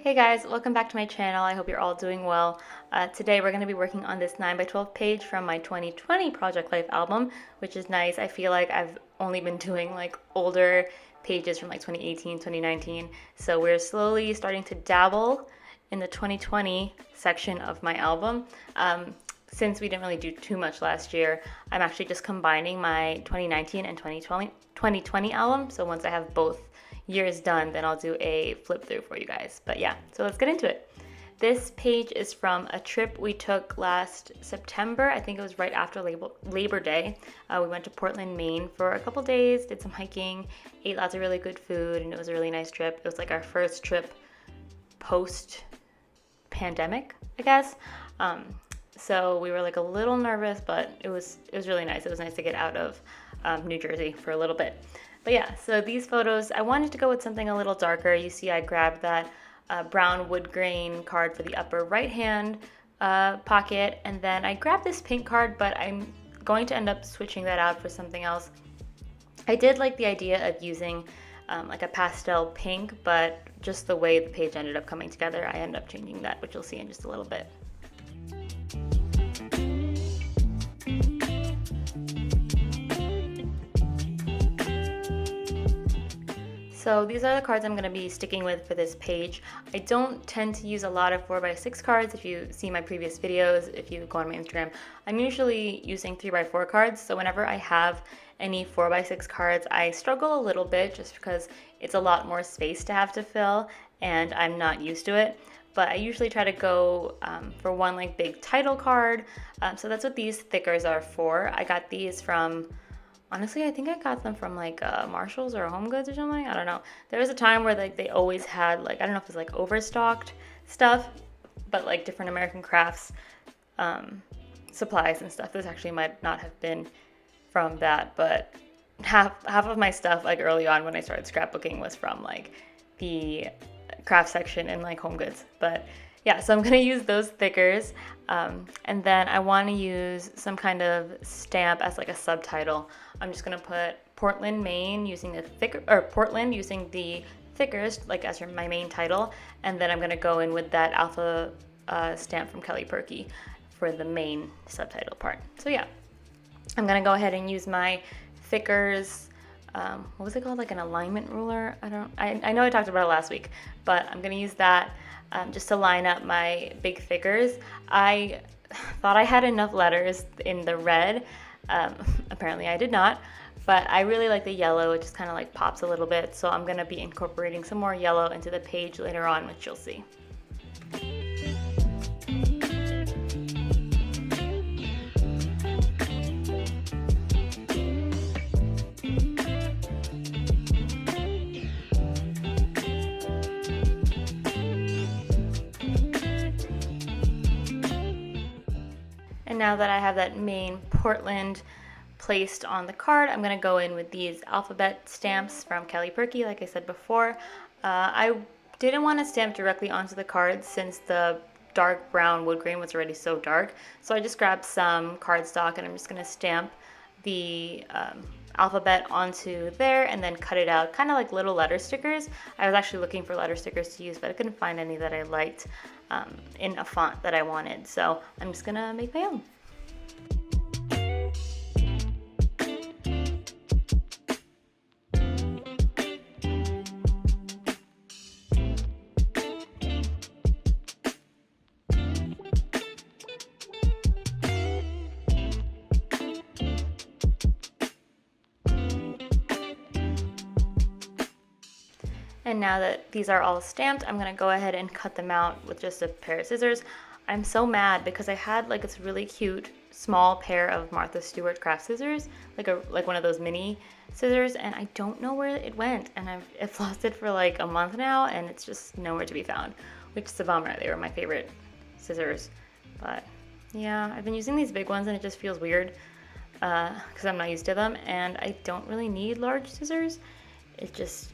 Hey guys, welcome back to my channel. I hope you're all doing well. Today we're going to be working on this 9x12 page from my 2020 Project Life album, which is nice. I feel like I've only been doing like older pages from like 2018, 2019. So we're slowly starting to dabble in the 2020 section of my album. Since we didn't really do too much last year, I'm actually just combining my 2019 and 2020 album. So once I have both years done, then I'll do a flip through for you guys. But yeah, so let's get into it. This page is from a trip we took last September. I think it was right after Labor Day. We went to Portland, Maine for a couple days, did some hiking, ate lots of really good food, and it was a really nice trip. It was like our first trip post-pandemic, I guess. So we were like a little nervous, but it was really nice. It was nice to get out of New Jersey for a little bit. But yeah, so these photos, I wanted to go with something a little darker. You see I grabbed that brown wood grain card for the upper right hand pocket, and then I grabbed this pink card, but I'm going to end up switching that out for something else. I did like the idea of using like a pastel pink, but just the way the page ended up coming together, I ended up changing that, which you'll see in just a little bit. So these are the cards I'm going to be sticking with for this page. I don't tend to use a lot of 4x6 cards. If you see my previous videos, if you go on my Instagram, I'm usually using 3x4 cards. So whenever I have any 4x6 cards, I struggle a little bit just because it's a lot more space to have to fill and I'm not used to it. But I usually try to go for one like big title card. So that's what these thickers are for. I got these from, honestly, I think I got them from like Marshalls or Home Goods or something. I don't know. There was a time where like they always had like, I don't know if it's like overstocked stuff, but like different American crafts supplies and stuff. This actually might not have been from that, but half of my stuff like early on when I started scrapbooking was from like the craft section in like Home Goods. But yeah, so I'm going to use those thickers, and then I want to use some kind of stamp as like a subtitle. I'm just going to put Portland, Maine using the Portland using the thickers like as my main title, and then I'm going to go in with that alpha stamp from Kelly Perky for the main subtitle part. So yeah, I'm going to go ahead and use my thickers. What was it called? Like an alignment ruler? I know I talked about it last week, but I'm going to use that just to line up my big thickers. I thought I had enough letters in the red. Apparently I did not, but I really like the yellow. It just kind of like pops a little bit. So I'm going to be incorporating some more yellow into the page later on, which you'll see. And now that I have that main Portland placed on the card, I'm going to go in with these alphabet stamps from Kelly Perky, like I said before. I didn't want to stamp directly onto the card since the dark brown wood grain was already so dark. So I just grabbed some cardstock and I'm just going to stamp the alphabet onto there and then cut it out, kind of like little letter stickers. I was actually looking for letter stickers to use, but I couldn't find any that I liked in a font that I wanted. So I'm just gonna make my own. And now that these are all stamped, I'm going to go ahead and cut them out with just a pair of scissors. I'm so mad because I had like this really cute small pair of Martha Stewart craft scissors, like one of those mini scissors, and I don't know where it went. And I've lost it for like a month now, and it's just nowhere to be found, which is a bummer. They were my favorite scissors. But yeah, I've been using these big ones and it just feels weird because I'm not used to them, and I don't really need large scissors. It's just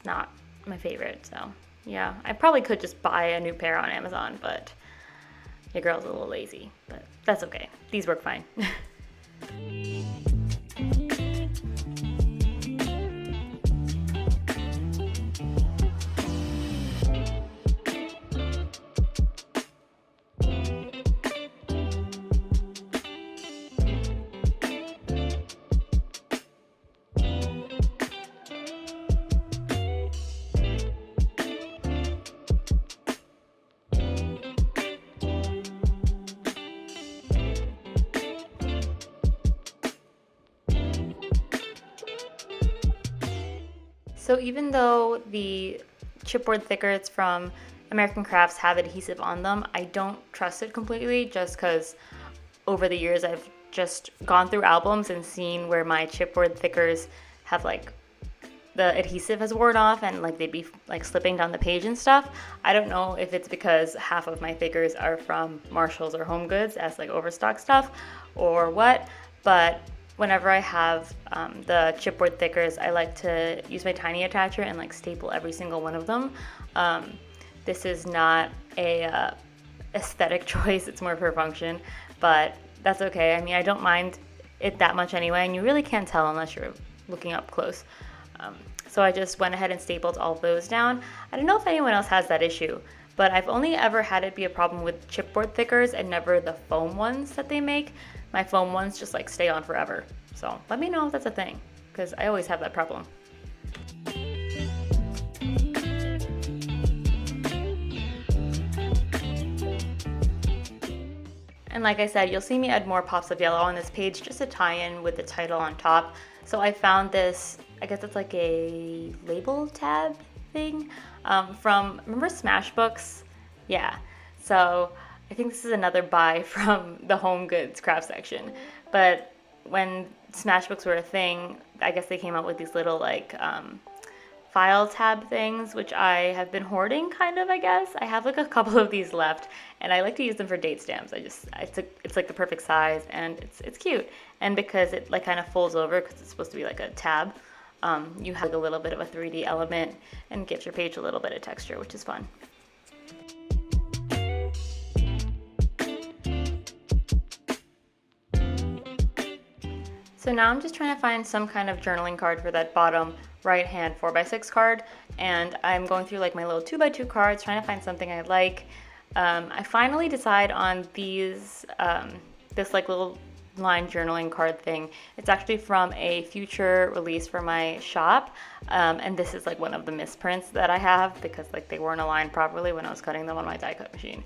not my favorite. So yeah, I probably could just buy a new pair on Amazon, but your girl's a little lazy, but that's okay. These work fine. So even though the chipboard thickers from American Crafts have adhesive on them, I don't trust it completely just because over the years I've just gone through albums and seen where my chipboard thickers have like the adhesive has worn off and like they'd be like slipping down the page and stuff. I don't know if it's because half of my thickers are from Marshalls or Home Goods as like overstock stuff or what, but whenever I have the chipboard thickers, I like to use my tiny attacher and like staple every single one of them. This is not a aesthetic choice, it's more for function, but that's okay. I mean, I don't mind it that much anyway, and you really can't tell unless you're looking up close. So I just went ahead and stapled all of those down. I don't know if anyone else has that issue, but I've only ever had it be a problem with chipboard thickers and never the foam ones that they make. My foam ones just like stay on forever. So let me know if that's a thing, because I always have that problem. And like I said, you'll see me add more pops of yellow on this page just to tie in with the title on top. So I found this, I guess it's like a label tab thing from, remember Smashbooks? Yeah, so I think this is another buy from the Home Goods craft section. But when Smashbooks were a thing, I guess they came out with these little like file tab things, which I have been hoarding kind of, I guess. I have like a couple of these left and I like to use them for date stamps. It's like the perfect size and it's cute. And because it like kind of folds over because it's supposed to be like a tab, you have like a little bit of a 3D element and gives your page a little bit of texture, which is fun. So now I'm just trying to find some kind of journaling card for that bottom right hand 4x6 card, and I'm going through like my little 2x2 cards trying to find something I like. I finally decide on these this like little line journaling card thing. It's actually from a future release for my shop, and this is like one of the misprints that I have because like they weren't aligned properly when I was cutting them on my die cut machine,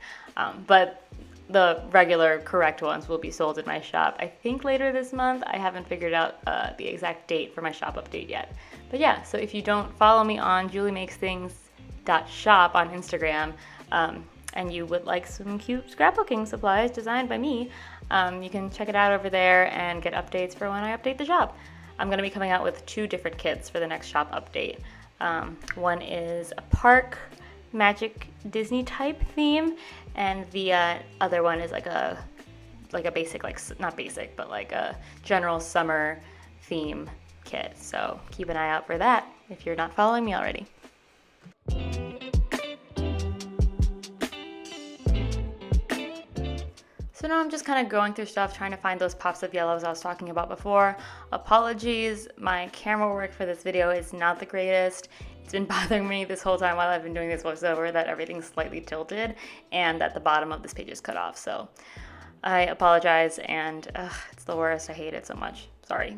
but the regular correct ones will be sold in my shop I think later this month. I haven't figured out the exact date for my shop update yet. But yeah, so if you don't follow me on julimakesthings.shop on Instagram, and you would like some cute scrapbooking supplies designed by me, you can check it out over there and get updates for when I update the shop. I'm going to be coming out with 2 different kits for the next shop update. One is a park magic Disney type theme, and the other one is like a basic, like not basic, but like a general summer theme kit. So keep an eye out for that if you're not following me already. So now I'm just kind of going through stuff, trying to find those pops of yellows I was talking about before. Apologies, my camera work for this video is not the greatest. It's been bothering me this whole time while I've been doing this voiceover that everything's slightly tilted and that the bottom of this page is cut off. So I apologize, and it's the worst. I hate it so much. Sorry.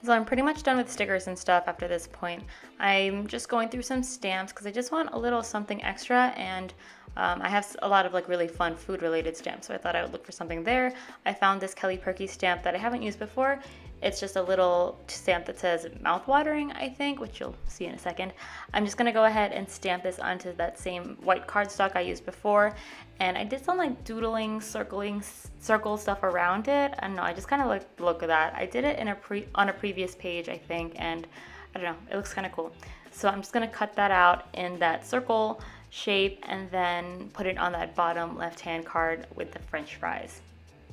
So I'm pretty much done with stickers and stuff after this point. I'm just going through some stamps because I just want a little something extra, and I have a lot of like really fun food related stamps, so I thought I would look for something there. I found this Kelly Perky stamp that I haven't used before. It's just a little stamp that says mouth-watering, I think, which you'll see in a second. I'm just gonna go ahead and stamp this onto that same white cardstock I used before, and I did some like doodling, circle stuff around it. I don't know, I just kind of like the look of that. I did it in on a previous page, I think, and I don't know, it looks kind of cool. So I'm just gonna cut that out in that circle shape and then put it on that bottom left-hand card with the French fries.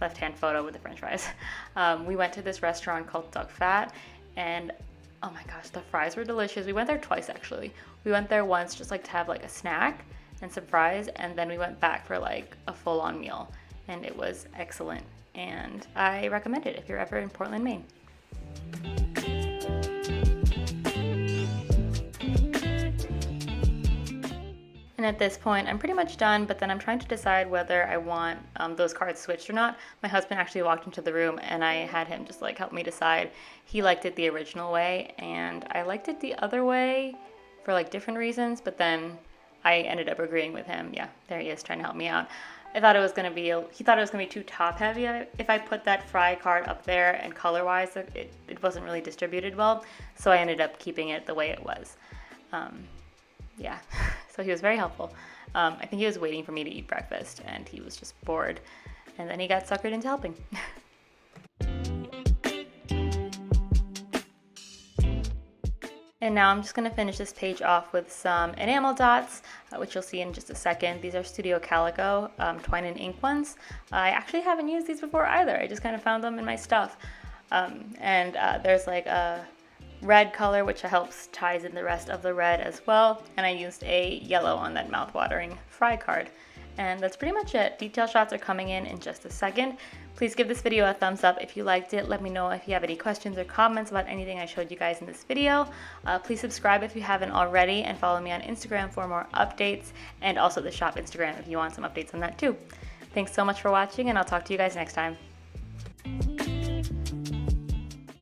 Left-hand photo with the French fries. We went to this restaurant called Duck Fat, and oh my gosh, the fries were delicious. We went there twice actually. We went there once just like to have like a snack and some fries, and then we went back for like a full-on meal, and it was excellent, and I recommend it if you're ever in Portland, Maine. And at this point, I'm pretty much done, but then I'm trying to decide whether I want those cards switched or not. My husband actually walked into the room and I had him just like help me decide. He liked it the original way and I liked it the other way for like different reasons, but then I ended up agreeing with him. Yeah, there he is trying to help me out. I thought it was going to be, he thought it was going to be too top heavy if I put that fry card up there, and color wise it wasn't really distributed well, so I ended up keeping it the way it was. Yeah, so he was very helpful. I think he was waiting for me to eat breakfast and he was just bored, and then he got suckered into helping. And now I'm just going to finish this page off with some enamel dots, which you'll see in just a second. These are Studio Calico twine and ink ones. I actually haven't used these before either. I just kind of found them in my stuff. There's like a red color, which helps ties in the rest of the red as well. And I used a yellow on that mouth-watering fry card. And that's pretty much it. Detail shots are coming in just a second. Please give this video a thumbs up if you liked it. Let me know if you have any questions or comments about anything I showed you guys in this video. Please subscribe if you haven't already, and follow me on Instagram for more updates, and also the shop Instagram if you want some updates on that too. Thanks so much for watching, and I'll talk to you guys next time.